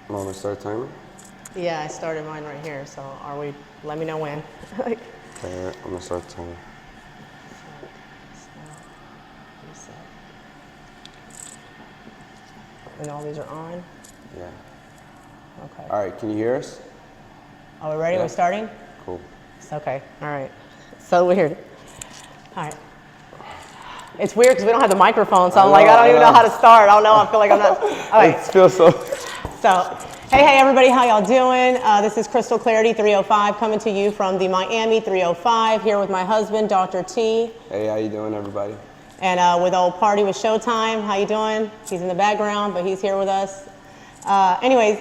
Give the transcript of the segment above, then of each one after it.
Want to start timer? Yeah, I started mine right here, so are we, let me know when. Like, Okay, I'm gonna start the timer. reset. And all these are on? Yeah. Okay. All right, can you hear us? Are we ready? Yeah. We're starting? Cool. It's okay. All right. So weird. All right. It's weird because we don't have the microphone, so I'm like, I don't even know how to start. I don't know. I feel like I'm not. All right. It feels so. So, hey everybody, how y'all doing? This is Crystal Clarity 305 coming to you from the Miami 305 here with my husband, Dr. T. Hey, how you doing, everybody? And with old Party with Showtime. How you doing? He's in the background, but he's here with us. Anyways,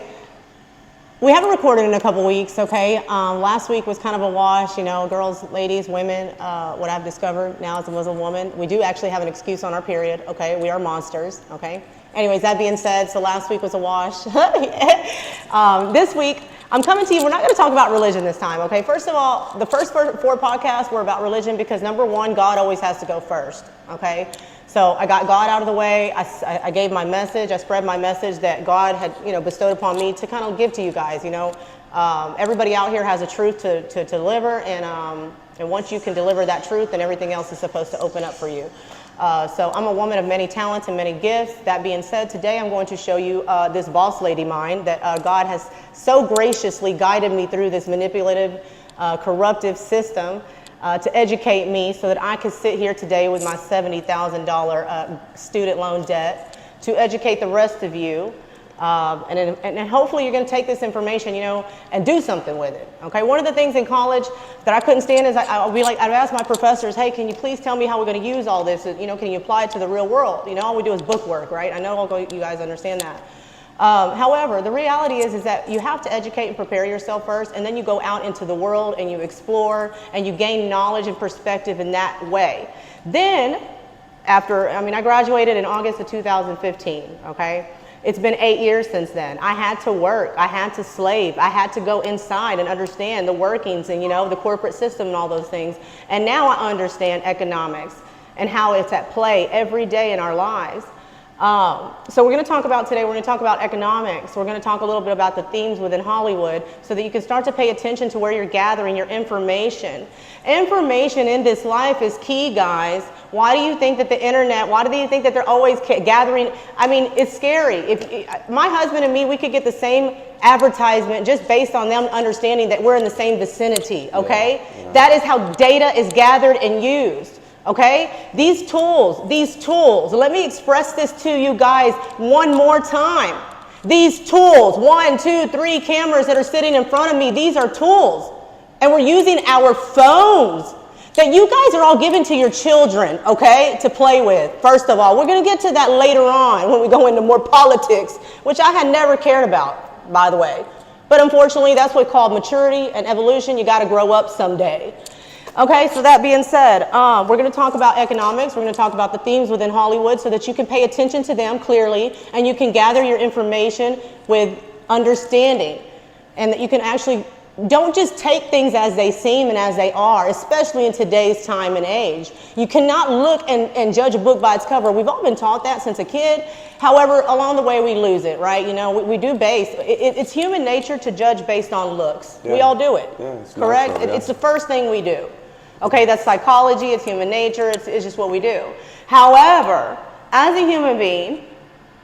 we haven't recorded in a couple weeks, okay? Last week was kind of a wash, you know, girls, ladies, women. What I've discovered now as a Muslim woman, we do actually have an excuse on our period, okay? We are monsters, okay? Anyways, that being said, so last week was a wash. This week, I'm coming to you, we're not gonna talk about religion this time, okay? First of all, the first four podcasts were about religion because number one, God always has to go first, okay? So I got God out of the way. I gave my message. I spread my message that God had, you know, bestowed upon me to kind of give to you guys. You know, everybody out here has a truth to deliver, and once you can deliver that truth, then everything else is supposed to open up for you. So I'm a woman of many talents and many gifts. That being said, today I'm going to show you this boss lady mind that God has so graciously guided me through this manipulative, corruptive system. To educate me so that I could sit here today with my $70,000 student loan debt to educate the rest of you. And hopefully you're going to take this information, you know, and do something with it. Okay. One of the things in college that I couldn't stand is I'd be like, I'd ask my professors, hey, can you please tell me how we're going to use all this? You know, can you apply it to the real world? You know, all we do is book work, right? I know all you guys understand that. However, the reality is that you have to educate and prepare yourself first, and then you go out into the world and you explore and you gain knowledge and perspective in that way. Then, I graduated in August of 2015, okay? It's been 8 years since then. I had to work, I had to slave, I had to go inside and understand the workings and, you know, the corporate system and all those things. And now I understand economics and how it's at play every day in our lives. So we're going to talk about today, we're going to talk about economics. We're going to talk a little bit about the themes within Hollywood so that you can start to pay attention to where you're gathering your information. Information in this life is key, guys. Why do you think that the internet, why do you think that they're always gathering? I mean, it's scary. If my husband and me, we could get the same advertisement just based on them understanding that we're in the same vicinity, okay? Yeah. That is how data is gathered and used. Okay, these tools, let me express this to you guys one more time. These tools, 1, 2, 3 cameras that are sitting in front of me, these are tools. And we're using our phones that you guys are all giving to your children, okay, to play with. First of all, we're going to get to that later on when we go into more politics, which I had never cared about, by the way. But unfortunately, that's what's called maturity and evolution. You got to grow up someday. Okay, so that being said, we're going to talk about economics. We're going to talk about the themes within Hollywood so that you can pay attention to them clearly and you can gather your information with understanding and that you can actually don't just take things as they seem and as they are, especially in today's time and age. You cannot look and judge a book by its cover. We've all been taught that since a kid. However, along the way we lose it, right? You know, we do it's human nature to judge based on looks. Yeah. We all do it, correct? Natural, yeah. It's the first thing we do. Okay, that's psychology, it's human nature, it's just what we do. However, as a human being,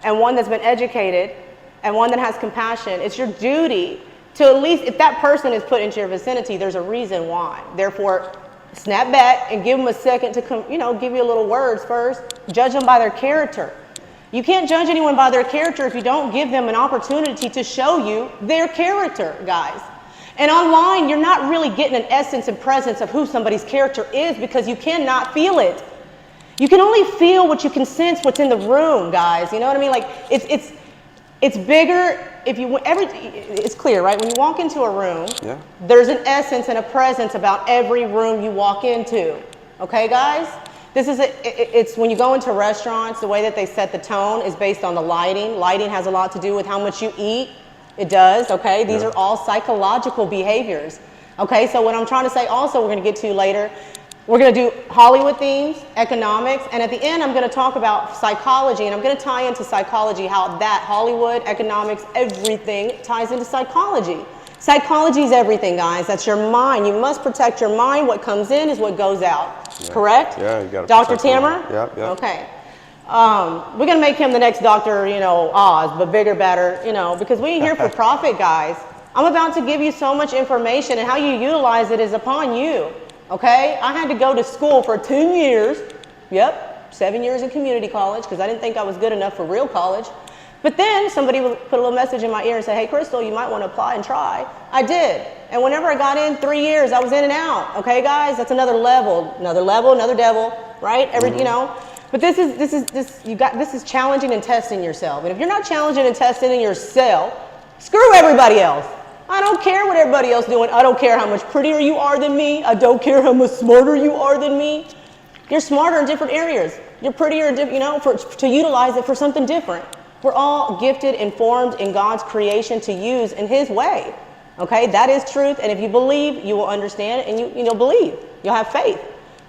and one that's been educated, and one that has compassion, it's your duty to at least, if that person is put into your vicinity, there's a reason why. Therefore, snap back and give them a second to give you a little words first. Judge them by their character. You can't judge anyone by their character if you don't give them an opportunity to show you their character, guys. And online, you're not really getting an essence and presence of who somebody's character is because you cannot feel it. You can only feel what you can sense what's in the room, guys. You know what I mean? Like it's bigger. It's clear, right? When you walk into a room, yeah, there's an essence and a presence about every room you walk into. Okay, guys? It's when you go into restaurants, the way that they set the tone is based on the lighting. Lighting has a lot to do with how much you eat. It does, okay? These are all psychological behaviors. Okay, so what I'm trying to say also we're going to get to later, We're going to do Hollywood themes, economics, and at the end I'm going to talk about psychology, and I'm going to tie into psychology, how that Hollywood, economics, everything ties into psychology. Psychology is everything, guys. That's your mind. You must protect your mind. What comes in is what goes out. Yeah. Correct? Yeah, you got to Dr. protect your Tammer? mind. Yep, yep. Okay. We're going to make him the next Dr. Oz, but bigger, better, because we ain't here for profit, guys. I'm about to give you so much information, and how you utilize it is upon you. Okay? I had to go to school for 10 years. Yep, 7 years in community college, because I didn't think I was good enough for real college. But then somebody would put a little message in my ear and say, hey, Crystal, you might want to apply and try. I did. And whenever I got in, 3 years, I was in and out. Okay, guys? That's another level, another devil, right? But this is challenging and testing yourself. And if you're not challenging and testing in yourself, screw everybody else. I don't care what everybody else is doing. I don't care how much prettier you are than me. I don't care how much smarter you are than me. You're smarter in different areas. You're prettier, to utilize it for something different. We're all gifted and formed in God's creation to use in His way. Okay, that is truth. And if you believe, you will understand, and you'll believe. You'll have faith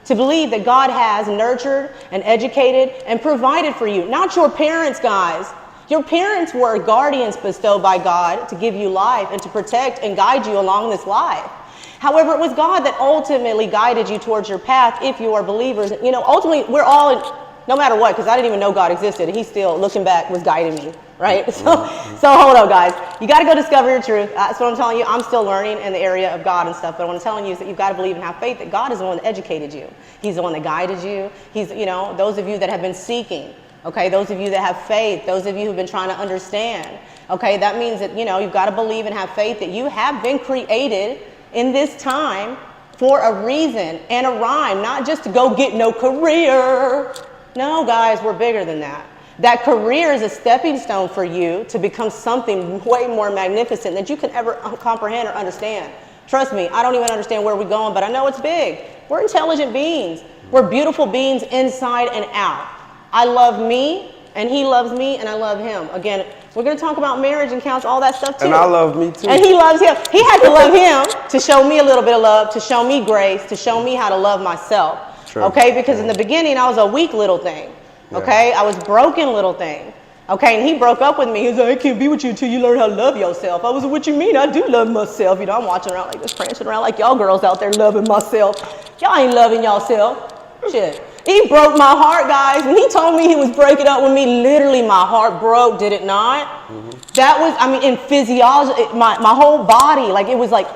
to believe that God has nurtured and educated and provided for you. Not your parents, guys. Your parents were guardians bestowed by God to give you life and to protect and guide you along this life. However, it was God that ultimately guided you towards your path if you are believers. Ultimately, we're all no matter what, because I didn't even know God existed, and He still, looking back, was guiding me, right? So hold on, guys. You got to go discover your truth. That's what I'm telling you. I'm still learning in the area of God and stuff, but what I'm telling you is that you've got to believe and have faith that God is the one that educated you. He's the one that guided you. He's, those of you that have been seeking, okay, those of you that have faith, those of you who've been trying to understand, okay, that means that, you've got to believe and have faith that you have been created in this time for a reason and a rhyme, not just to go get no career. No, guys, we're bigger than that. That career is a stepping stone for you to become something way more magnificent than you can ever comprehend or understand. Trust me, I don't even understand where we're going, but I know it's big. We're intelligent beings. We're beautiful beings inside and out. I love me, and He loves me, and I love Him. Again, we're going to talk about marriage and counts, all that stuff too. And I love me too. And He loves him. He had to love him to show me a little bit of love, to show me grace, to show me how to love myself. True. Okay, because in the beginning I was a weak little thing. Okay, I was broken little thing. Okay, and He broke up with me. He was like, I can't be with you until you learn how to love yourself. I was like, what you mean? I do love myself. I'm watching around like this, prancing around like y'all girls out there loving myself. Y'all ain't loving yourself. Shit. He broke my heart, guys. When He told me He was breaking up with me, literally my heart broke, did it not? Mm-hmm. That was, in physiology, my whole body, like it was like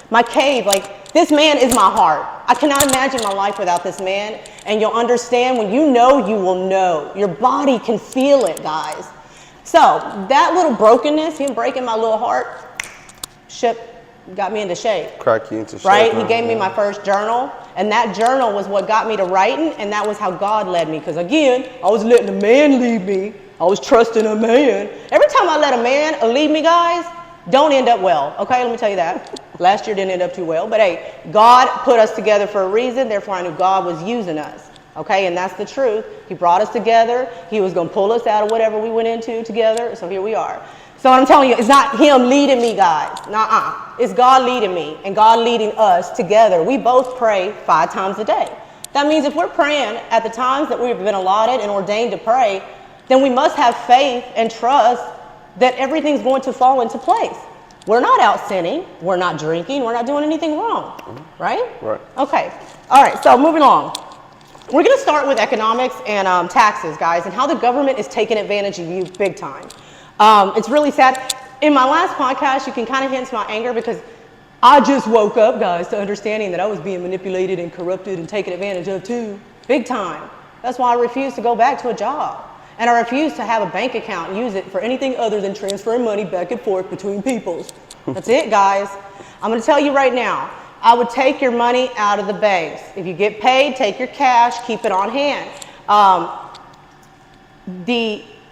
my cave, like this man is my heart. I cannot imagine my life without this man. And you'll understand when you know, you will know. Your body can feel it, guys. So that little brokenness, him breaking my little heart, got me into shape. Crack you into shape. Right? He gave me my first journal. And that journal was what got me to writing. And that was how God led me. Because again, I was letting a man lead me. I was trusting a man. Every time I let a man lead me, guys, don't end up well. Okay, let me tell you that. Last year didn't end up too well. But hey, God put us together for a reason. Therefore, I knew God was using us. Okay, and that's the truth. He brought us together. He was going to pull us out of whatever we went into together. So here we are. So what I'm telling you, it's not Him leading me, guys. Nuh-uh. It's God leading me and God leading us together. We both pray 5 times a day. That means if we're praying at the times that we've been allotted and ordained to pray, then we must have faith and trust that everything's going to fall into place. We're not out sinning. We're not drinking. We're not doing anything wrong. Right? Right. Okay. All right. So moving on. We're going to start with economics and taxes, guys, and how the government is taking advantage of you big time. It's really sad. In my last podcast, you can kind of hint my anger because I just woke up, guys, to understanding that I was being manipulated and corrupted and taken advantage of too. Big time. That's why I refuse to go back to a job. And I refuse to have a bank account and use it for anything other than transferring money back and forth between peoples. That's it, guys. I'm going to tell you right now, I would take your money out of the banks. If you get paid, take your cash, keep it on hand.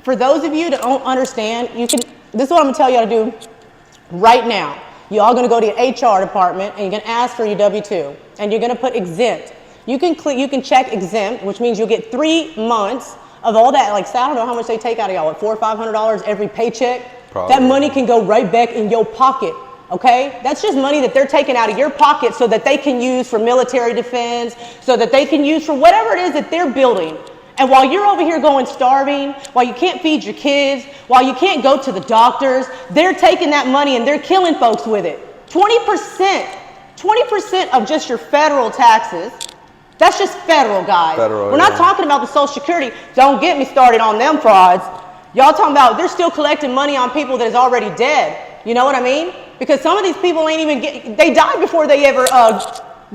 For those of you that don't understand, this is what I'm going to tell you how to do right now. You're all going to go to your HR department and you're going to ask for your W-2 and you're going to put exempt. You can check exempt, which means you'll get 3 months of all that. Like, I don't know how much they take out of y'all, what, $400 or $500 every paycheck? Probably. That money can go right back in your pocket, okay? That's just money that they're taking out of your pocket so that they can use for military defense, so that they can use for whatever it is that they're building. And while you're over here going starving, while you can't feed your kids, while you can't go to the doctors, they're taking that money and they're killing folks with it. 20% of just your federal taxes. That's just federal, guys. We're not talking about the Social Security. Don't get me started on them frauds. Y'all talking about they're still collecting money on people that is already dead. You know what I mean? Because some of these people ain't even they die before they ever,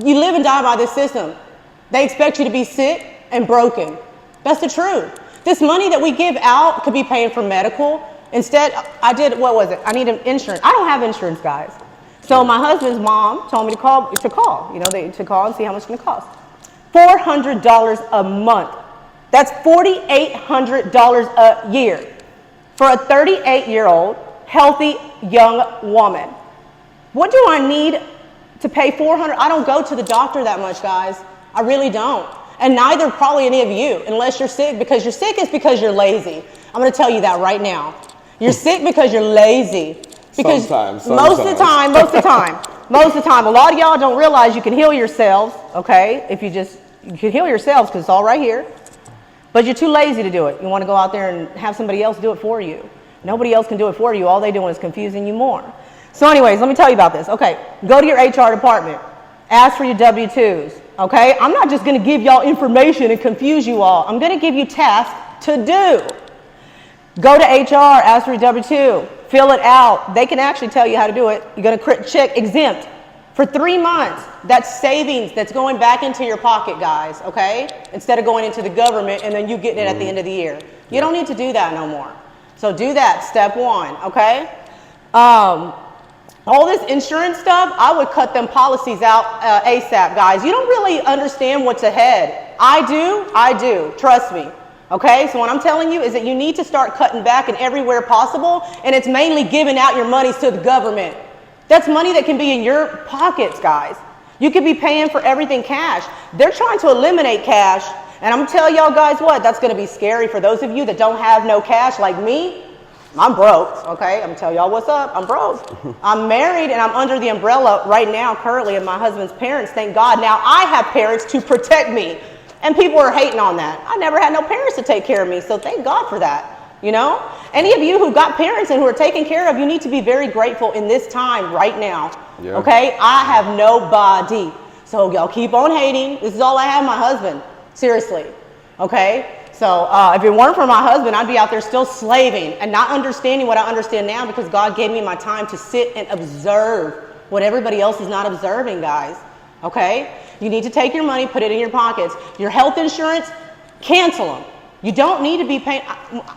you live and die by this system. They expect you to be sick and broken. That's the truth. This money that we give out could be paying for medical. Instead, I needed insurance. I don't have insurance, guys. So my husband's mom told me to call, to call and see how much it's going to cost. $400 a month. That's $4,800 a year for a 38-year-old healthy young woman. What do I need to pay $400? I don't go to the doctor that much, guys. I really don't. And neither probably any of you, unless you're sick. Because you're sick is because you're lazy. I'm going to tell you that right now. You're sick because you're lazy. Because sometimes. Most of the time, a lot of y'all don't realize you can heal yourselves, okay? You can heal yourselves because it's all right here. But you're too lazy to do it. You want to go out there and have somebody else do it for you. Nobody else can do it for you. All they're doing is confusing you more. So anyways, let me tell you about this. Okay, go to your HR department. Ask for your W-2s, okay? I'm not just going to give y'all information and confuse you all. I'm going to give you tasks to do. Go to HR, ask for your W-2, fill it out. They can actually tell you how to do it. You're going to check exempt for 3 months. That's savings that's going back into your pocket, guys, okay? Instead of going into the government and then you getting it at the end of the year. You don't need to do that no more. So do that, step one, okay? All this insurance stuff, I would cut them policies out ASAP, guys. You don't really understand what's ahead. I do, trust me. Okay, so what I'm telling you is that you need to start cutting back in everywhere possible, and it's mainly giving out your monies to the government. That's money that can be in your pockets, guys. You could be paying for everything cash. They're trying to eliminate cash, and I'm gonna tell y'all guys what, that's gonna be scary for those of you that don't have no cash like me. I'm broke, okay? I'm gonna tell y'all what's up, I'm broke. I'm married and I'm under the umbrella right now currently of my husband's parents, thank God. Now I have parents to protect me. And people are hating on that. I never had no parents to take care of me, so thank God for that, you know? Any of you who got parents and who are taken care of, you need to be very grateful in this time right now, okay? I have nobody. So y'all keep on hating. This is all I have, my husband, seriously, okay? So if it weren't for my husband, I'd be out there still slaving and not understanding what I understand now because God gave me my time to sit and observe what everybody else is not observing, guys, okay? You need to take your money, put it in your pockets. Your health insurance, cancel them. You don't need to be paying.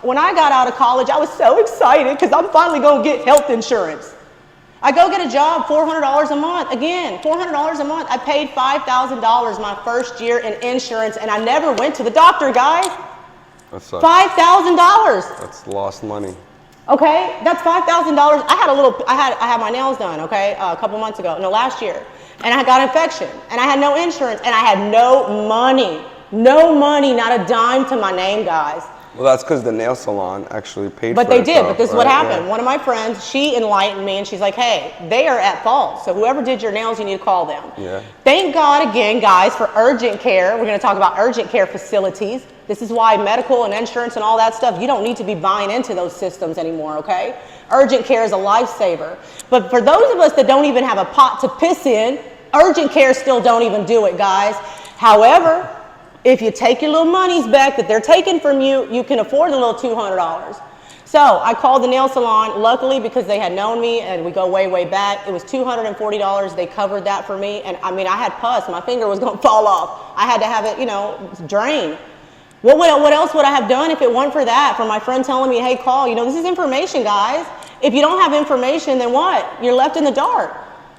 When I got out of college, I was so excited because I'm finally going to get health insurance. I go get a job, $400 a month. Again, $400 a month. I paid $5,000 my first year in insurance, and I never went to the doctor, guys. That sucks. $5,000. That's lost money. Okay, that's $5,000. I had my nails done, okay, a couple months ago, last year. And I got infection, and I had no insurance, and I had no money, not a dime to my name, guys. Well, that's because the nail salon actually paid for it. But they did, but this is what happened. One of my friends, she enlightened me, and she's like, hey, they are at fault, so whoever did your nails, you need to call them. Yeah. Thank God, again, guys, for urgent care. We're going to talk about urgent care facilities. This is why medical and insurance and all that stuff, you don't need to be buying into those systems anymore, okay? Urgent care is a lifesaver. But for those of us that don't even have a pot to piss in, urgent care still don't even do it, guys. However, if you take your little monies back that they're taking from you, you can afford a little $200. So I called the nail salon, luckily because they had known me and we go way, way back. It was $240. They covered that for me. And I mean, I had pus. My finger was going to fall off. I had to have it, drained. What else would I have done if it weren't for that? For my friend telling me, hey, call. This is information, guys. If you don't have information, then what? You're left in the dark.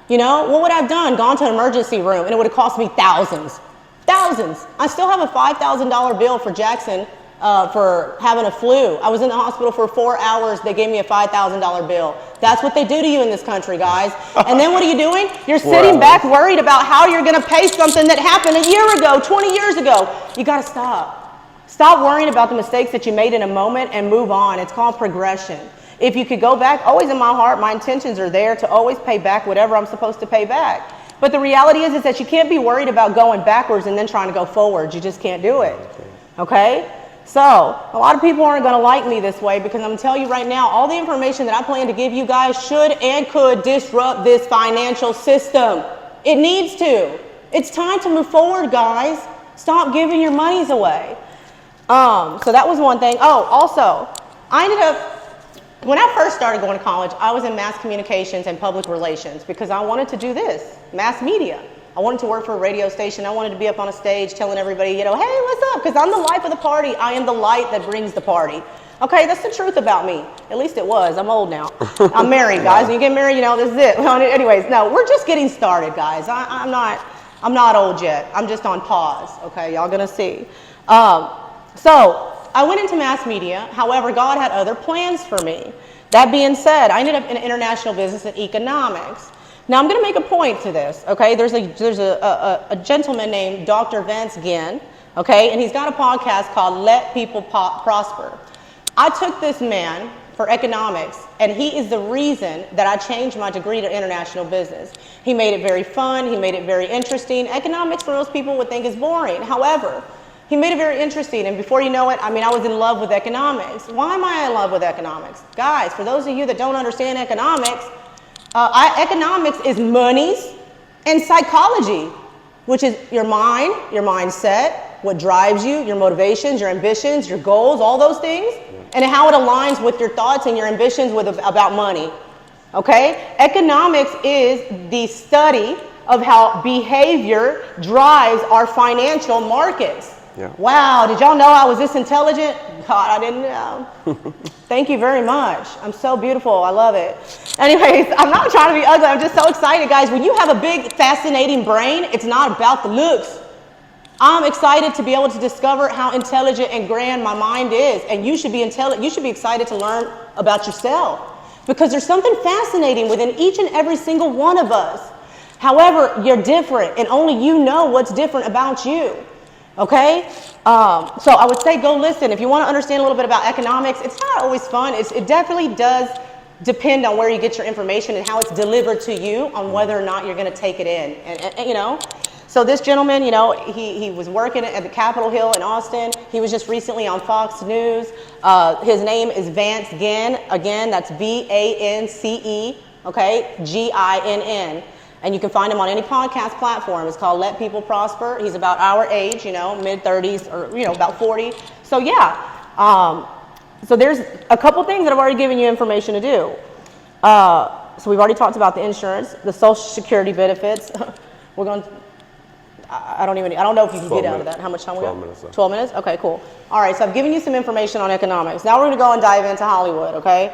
What would I have done? Gone to an emergency room, and it would have cost me thousands. Thousands. I still have a $5,000 bill for Jackson for having a flu. I was in the hospital for 4 hours. They gave me a $5,000 bill. That's what they do to you in this country, guys. And then what are you doing? You're sitting back worried about how you're going to pay something that happened a year ago, 20 years ago. You got to stop. Stop worrying about the mistakes that you made in a moment and move on. It's called progression. If you could go back, always in my heart, my intentions are there to always pay back whatever I'm supposed to pay back. But the reality is that you can't be worried about going backwards and then trying to go forwards. You just can't do it. Okay? So, a lot of people aren't going to like me this way because I'm going to tell you right now, all the information that I plan to give you guys should and could disrupt this financial system. It needs to. It's time to move forward, guys. Stop giving your monies away. So that was one thing. Oh, also, I ended up, when I first started going to college, I was in mass communications and public relations because I wanted to do this, mass media. I wanted to work for a radio station. I wanted to be up on a stage telling everybody, you know, hey, what's up? Because I'm the life of the party. I am the light that brings the party. Okay, that's the truth about me. At least it was. I'm old now. I'm married, guys. When you get married, you know, this is it. Anyways, no, we're just getting started, guys. I'm not old yet. I'm just on pause. Okay, y'all gonna see. So I went into mass media. However, God had other plans for me. That being said, I ended up in international business and economics. Now I'm going to make a point to this, okay? There's a gentleman named Dr. Vance Ginn, okay? And he's got a podcast called Let People Prosper. I took this man for economics, and he is the reason that I changed my degree to international business. He made it very fun. He made it very interesting. Economics, for most people, would think is boring. However, he made it very interesting, and before you know it, I mean, I was in love with economics. Why am I in love with economics? Guys, for those of you that don't understand economics, economics is monies and psychology, which is your mind, your mindset, what drives you, your motivations, your ambitions, your goals, all those things, and how it aligns with your thoughts and your ambitions about money. Okay? Economics is the study of how behavior drives our financial markets. Yeah. Wow, did y'all know I was this intelligent? God, I didn't know. Thank you very much. I'm so beautiful. I love it. Anyways, I'm not trying to be ugly. I'm just so excited, guys. When you have a big, fascinating brain, it's not about the looks. I'm excited to be able to discover how intelligent and grand my mind is. And you should be intelligent. You should be excited to learn about yourself because there's something fascinating within each and every single one of us. However, you're different and only you know what's different about you. Okay? So I would say go listen. If you want to understand a little bit about economics, it's not always fun. It definitely does depend on where you get your information and how it's delivered to you on whether or not you're going to take it in. And you know, so this gentleman, you know, he was working at the Capitol Hill in Austin. He was just recently on Fox News. His name is Vance Ginn. Again, that's V-A-N-C-E, okay, G-I-N-N. And you can find him on any podcast platform. It's called Let People Prosper. He's about our age, you know, mid-30s or, you know, about 40. So, yeah. So there's a couple things that I've already given you information to do. So we've already talked about the insurance, the Social Security benefits. We're going to, I don't know if you can get out of that. How much time we got? 12 minutes left. 12 minutes? Okay, cool. All right, so I've given you some information on economics. Now we're going to go and dive into Hollywood, okay?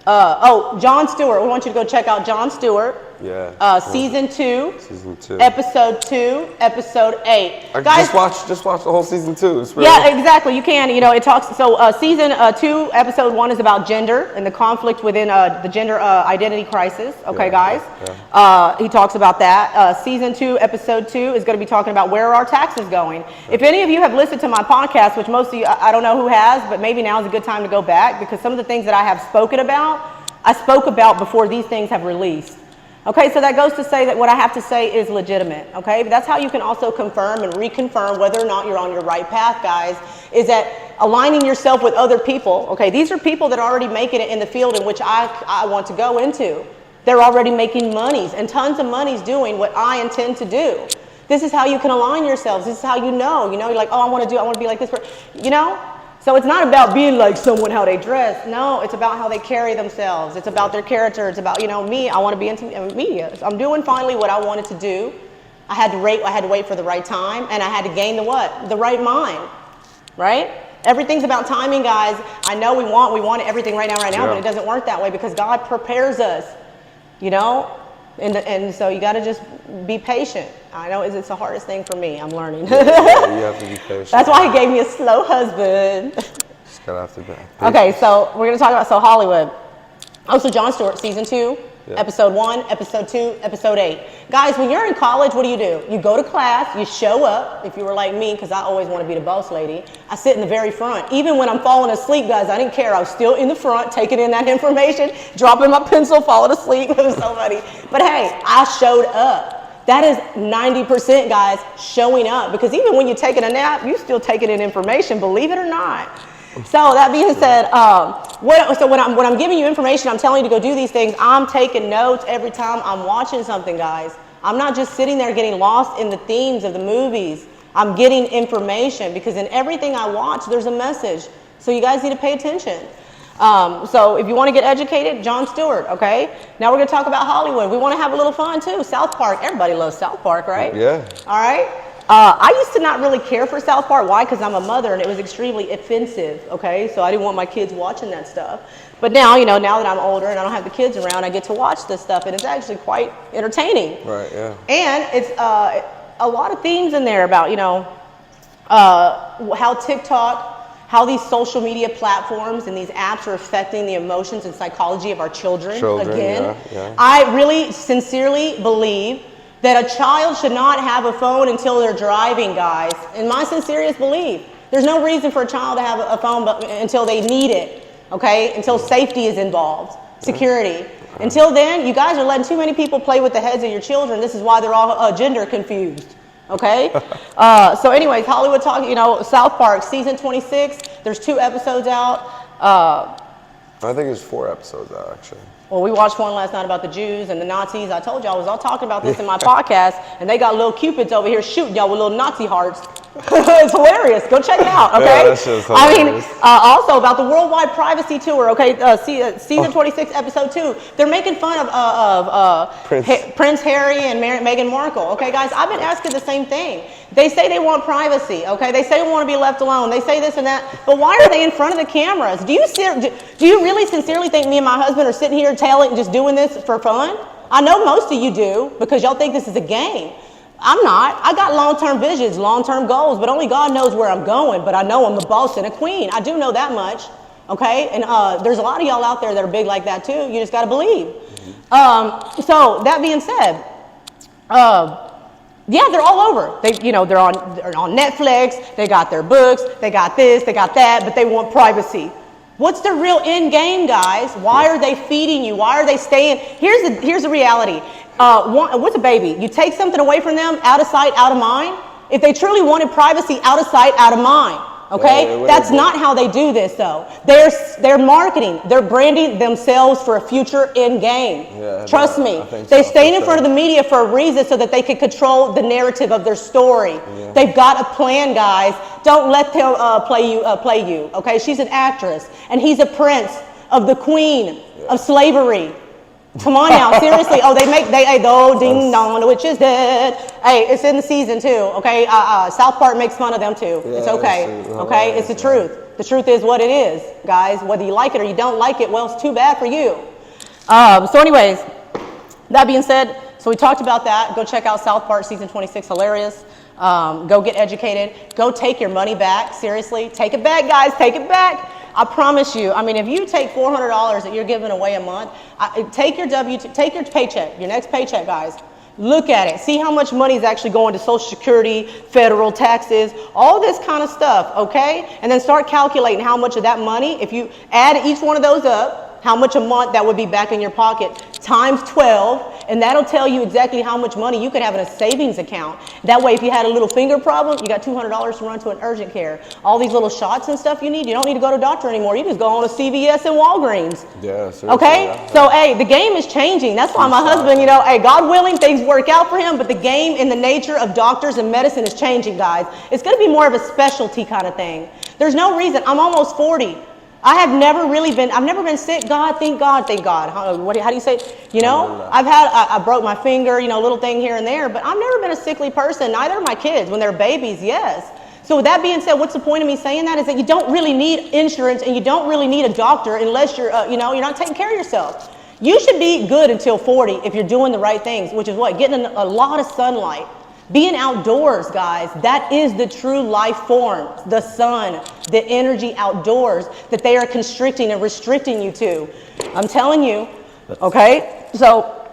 Jon Stewart. We want you to go check out Jon Stewart. Yeah. Season 2. Season 2. Episode 2. Episode 8. Guys, just watch the whole season 2. It's really yeah, exactly. You can. You know, it talks. So season 2, episode 1 is about gender and the conflict within the gender identity crisis. Okay, guys. Yeah. He talks about that. Season 2, episode 2 is going to be talking about where are our taxes going. If any of you have listened to my podcast, which most of you, I don't know who has, but maybe now is a good time to go back because some of the things that I have spoken about, I spoke about before these things have released. Okay, so that goes to say that what I have to say is legitimate, okay? But that's how you can also confirm and reconfirm whether or not you're on your right path, guys, is that aligning yourself with other people, okay? These are people that are already making it in the field in which I want to go into. They're already making monies and tons of monies doing what I intend to do. This is how you can align yourselves. This is how you know, you're like, oh, I want to be like this person, you know? So it's not about being like someone, how they dress. No, it's about how they carry themselves. It's about their character. It's about, me. I want to be into media. So I'm doing finally what I wanted to do. I had to wait for the right time, and I had to gain the right mind, right? Everything's about timing, guys. I know we want everything right now, but it doesn't work that way because God prepares us, And so you got to just be patient. I know it's the hardest thing for me. I'm learning. Yeah, you have to be patient. That's why he gave me a slow husband. Just gotta have to be patient. Okay, so we're going to talk about Hollywood. So Jon Stewart, season 2, Episode 1, episode 2, episode 8. Guys, when you're in college, what do? You go to class, you show up. If you were like me, because I always want to be the boss lady, I sit in the very front. Even when I'm falling asleep, guys, I didn't care. I was still in the front, taking in that information, dropping my pencil, falling asleep. It was so funny. But hey, I showed up. That is 90%, guys, showing up. Because even when you're taking a nap, you still taking in information, believe it or not. So that being said, when I'm giving you information, I'm telling you to go do these things, I'm taking notes every time I'm watching something, guys. I'm not just sitting there getting lost in the themes of the movies. I'm getting information because in everything I watch, there's a message. So you guys need to pay attention. So if you want to get educated, Jon Stewart, okay? Now we're going to talk about Hollywood. We want to have a little fun too. South Park, everybody loves South Park, right? Yeah. All right? I used to not really care for South Park. Why? Because I'm a mother and it was extremely offensive, okay? So I didn't want my kids watching that stuff. But now, now that I'm older and I don't have the kids around, I get to watch this stuff and it's actually quite entertaining. Right, yeah. And it's a lot of themes in there about, how TikTok, how these social media platforms and these apps are affecting the emotions and psychology of our children. Again, yeah. I really sincerely believe that a child should not have a phone until they're driving, guys. In my sincerest belief, there's no reason for a child to have a phone until they need it, okay? Until safety is involved, security. Until then, you guys are letting too many people play with the heads of your children. This is why they're all gender confused, okay? So anyways, Hollywood Talk, South Park, season 26, there's 2 episodes out. I think it's 4 episodes out, actually. Well, we watched one last night about the Jews and the Nazis. I told y'all I was all talking about this in my podcast, and they got little cupids over here shooting y'all with little Nazi hearts. It's hilarious. Go check it out, okay? Yeah, that shit's hilarious. Also about the Worldwide Privacy Tour, okay? Season 26, episode 2. They're making fun of Prince Harry and Meghan Markle, okay, guys? I've been asking the same thing. They say they want privacy, okay? They say they want to be left alone. They say this and that, but why are they in front of the cameras? Do you really sincerely think me and my husband are sitting here tailing just doing this for fun? I know most of you do because y'all think this is a game. I'm not. I got long-term visions, long-term goals, but only God knows where I'm going. But I know I'm a boss and a queen. I do know that much, okay? And there's a lot of y'all out there that are big like that too. You just got to believe. So that being said, yeah, they're all over. They're on Netflix. They got their books. They got this. They got that. But they want privacy. What's the real end game, guys? Why are they feeding you? Why are they staying? Here's the reality. What's a baby? You take something away from them, out of sight, out of mind. If they truly wanted privacy, out of sight, out of mind. Okay, that's not how they do this, though. They're marketing, they're branding themselves for a future end game. Yeah, trust me, they stay in front of the media for a reason so that they can control the narrative of their story. Yeah. They've got a plan, guys. Don't let them play you. Okay, she's an actress, and he's a prince of the queen of slavery. Come on now, seriously. Oh, ding dong, the witch is dead. Hey, it's in the season too, okay? South Park makes fun of them too. Yeah, it's okay, okay? It's the truth. The truth is what it is, guys. Whether you like it or you don't like it, well, it's too bad for you. So anyways, that being said, so we talked about that. Go check out South Park season 26, hilarious. Go get educated. Go take your money back, seriously. Take it back, guys, take it back. I promise you, if you take $400 that you're giving away a month, take your paycheck, your next paycheck, guys. Look at it. See how much money is actually going to Social Security, federal taxes, all this kind of stuff, okay? And then start calculating how much of that money, if you add each one of those up, how much a month that would be back in your pocket, times 12, and that'll tell you exactly how much money you could have in a savings account. That way, if you had a little finger problem, you got $200 to run to an urgent care. All these little shots and stuff you don't need to go to a doctor anymore. You just go on to CVS and Walgreens. Yeah, seriously. Okay? Yeah. So, hey, the game is changing. That's why my husband, hey, God willing, things work out for him, but the game in the nature of doctors and medicine is changing, guys. It's going to be more of a specialty kind of thing. There's no reason. I'm almost 40. I've never been sick. Thank God. How do you say it? I broke my finger, little thing here and there, but I've never been a sickly person. Neither are my kids. When they're babies, yes. So with that being said, what's the point of me saying that is that you don't really need insurance and you don't really need a doctor unless you're, you're not taking care of yourself. You should be good until 40 if you're doing the right things, which is what? Getting a lot of sunlight. Being outdoors, guys, that is the true life form, the sun, the energy outdoors that they are constricting and restricting you to. I'm telling you, okay? So,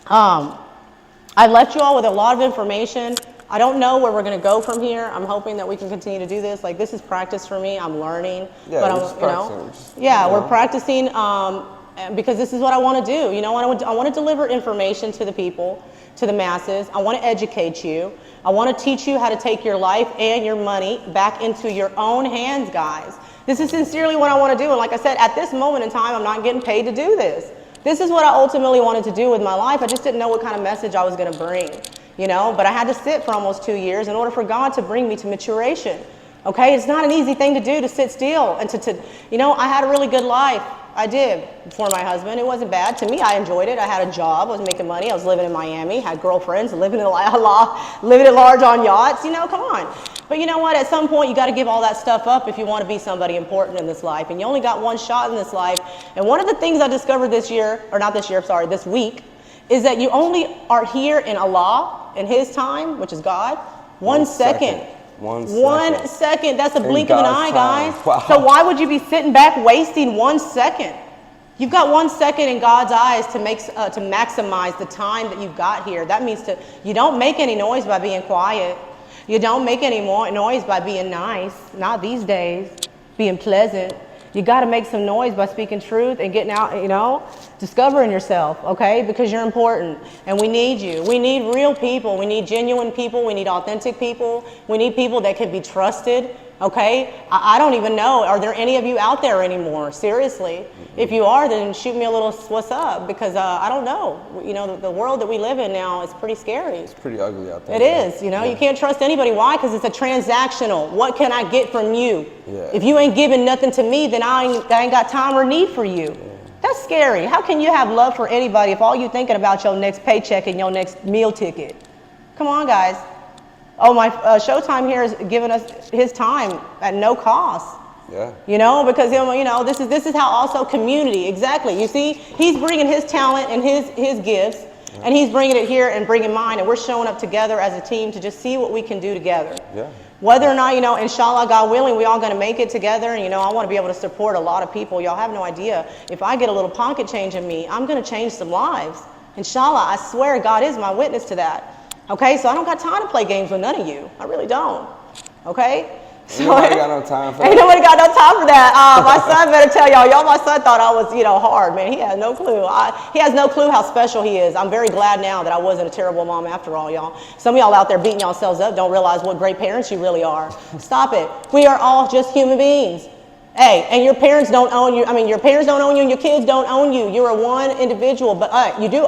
I left you all with a lot of information. I don't know where we're going to go from here. I'm hoping that we can continue to do this. Like, this is practice for me. I'm learning. Yeah, but we're I'm, just you know, practicing. Just, yeah, you we're know. practicing because this is what I want to do. You know, I want to deliver information to the people, to the masses. I want to educate you. I want to teach you how to take your life and your money back into your own hands, guys. This is sincerely what I want to do. And like I said, at this moment in time, I'm not getting paid to do this. This is what I ultimately wanted to do with my life. I just didn't know what kind of message I was going to bring, you know, but I had to sit for almost 2 years in order for God to bring me to maturation. Okay, it's not an easy thing to do, to sit still and to you know, I had a really good life. I did before my husband. It wasn't bad. To me, I enjoyed it. I had a job. I was making money. I was living in Miami, had girlfriends, living at large on yachts. You know, come on. But you know what? At some point, you got to give all that stuff up if you want to be somebody important in this life. And you only got one shot in this life. And one of the things I discovered this year, or not this year, sorry, this week, is that you only are here in Allah, in His time, which is God, 1 second. 1 second. 1 second. That's a blink of an eye, God's guys. time. Wow. So why would you be sitting back wasting 1 second? You've got 1 second in God's eyes to maximize the time that you've got here. That means you don't make any noise by being quiet. You don't make any more noise by being nice. Not these days. Being pleasant. You got to make some noise by speaking truth and getting out, you know, discovering yourself, okay? Because you're important and we need you. We need real people. We need genuine people. We need authentic people. We need people that can be trusted, okay? I don't even know. Are there any of you out there anymore? Seriously. If you are, then shoot me a little what's up because I don't know. You know, the world that we live in now is pretty scary. It's pretty ugly out there. It is, you know, you can't trust anybody. Why? Because it's a transactional. What can I get from you? Yeah. If you ain't giving nothing to me, then I ain't got time or need for you. Yeah. That's scary. How can you have love for anybody if all you're thinking about your next paycheck and your next meal ticket? Come on, guys. Oh, my Showtime here is giving us his time at no cost. Yeah. You know, because you know, this is how also community, exactly. You see, he's bringing his talent and his gifts, and he's bringing it here and bringing mine, and we're showing up together as a team to just see what we can do together. Yeah. Whether or not, you know, inshallah, God willing, we all going to make it together, and you know, I want to be able to support a lot of people. Y'all have no idea. If I get a little pocket change in me, I'm going to change some lives. Inshallah, I swear God is my witness to that. Okay, so I don't got time to play games with none of you. I really don't. Okay. Ain't nobody got no time for that. Ain't nobody got no time for that. My son better tell y'all, my son thought I was, you know, hard, man. He has no clue. He has no clue how special he is. I'm very glad now that I wasn't a terrible mom after all, y'all. Some of y'all out there beating yourselves up don't realize what great parents you really are. Stop it. We are all just human beings. Hey, and your parents don't own you. I mean, your parents don't own you and your kids don't own you. You're a one individual, but you do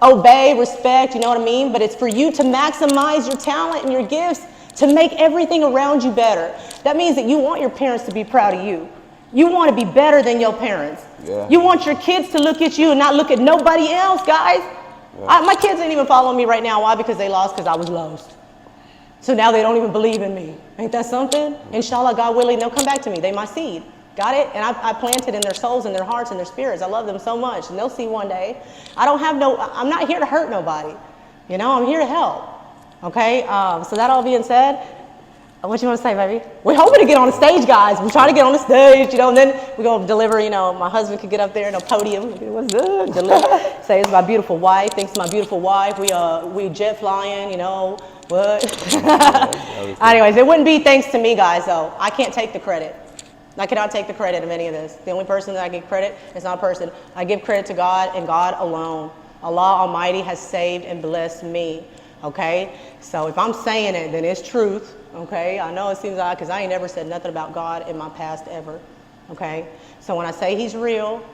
obey, respect, you know what I mean? But it's for you to maximize your talent and your gifts to make everything around you better. That means that you want your parents to be proud of you. You want to be better than your parents. Yeah. You want your kids to look at you and not look at nobody else, guys. Yeah. My kids ain't even following me right now. Why? Because they lost because I was lost. So now they don't even believe in me. Ain't that something? Inshallah, God willing, they'll come back to me. They my seed. Got it? And I planted in their souls and their hearts and their spirits. I love them so much. And they'll see one day. I'm not here to hurt nobody. You know, I'm here to help. Okay, so that all being said, what you want to say, baby? We're hoping to get on the stage, guys. We're trying to get on the stage, you know, and then we're going to deliver, you know, my husband could get up there in a podium. What's up? Say it's my beautiful wife. Thanks to my beautiful wife. We jet flying, you know, what? Anyways, it wouldn't be thanks to me, guys, though. I can't take the credit. I cannot take the credit of any of this. The only person that I give credit is not a person. I give credit to God and God alone. Allah Almighty has saved and blessed me. Okay, so if I'm saying it, then it's truth. Okay, I know it seems odd because I ain't never said nothing about God in my past ever. Okay, so when I say He's real,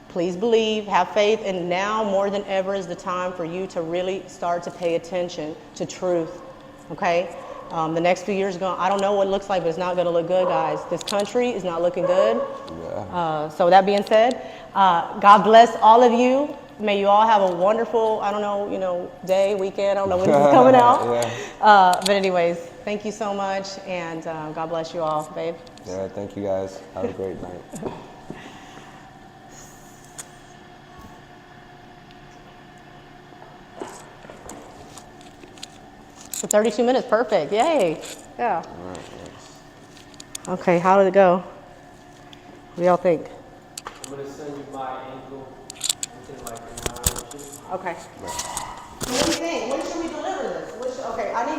please believe, have faith, and now more than ever is the time for you to really start to pay attention to truth. Okay, the next few years I don't know what it looks like, but it's not going to look good, guys. This country is not looking good. Yeah. So that being said, God bless all of you. May you all have a wonderful, I don't know, you know, day, weekend. I don't know when this is coming out. Yeah. But anyways, thank you so much, and God bless you all, babe. Yeah, thank you guys. Have a great night. So 32 minutes, perfect. Yay. Yeah. All right, thanks. Okay, how did it go? What do y'all think? I'm going to send you my ankle within like an hour. Okay. So what do you think? When should we deliver this? Okay, I need.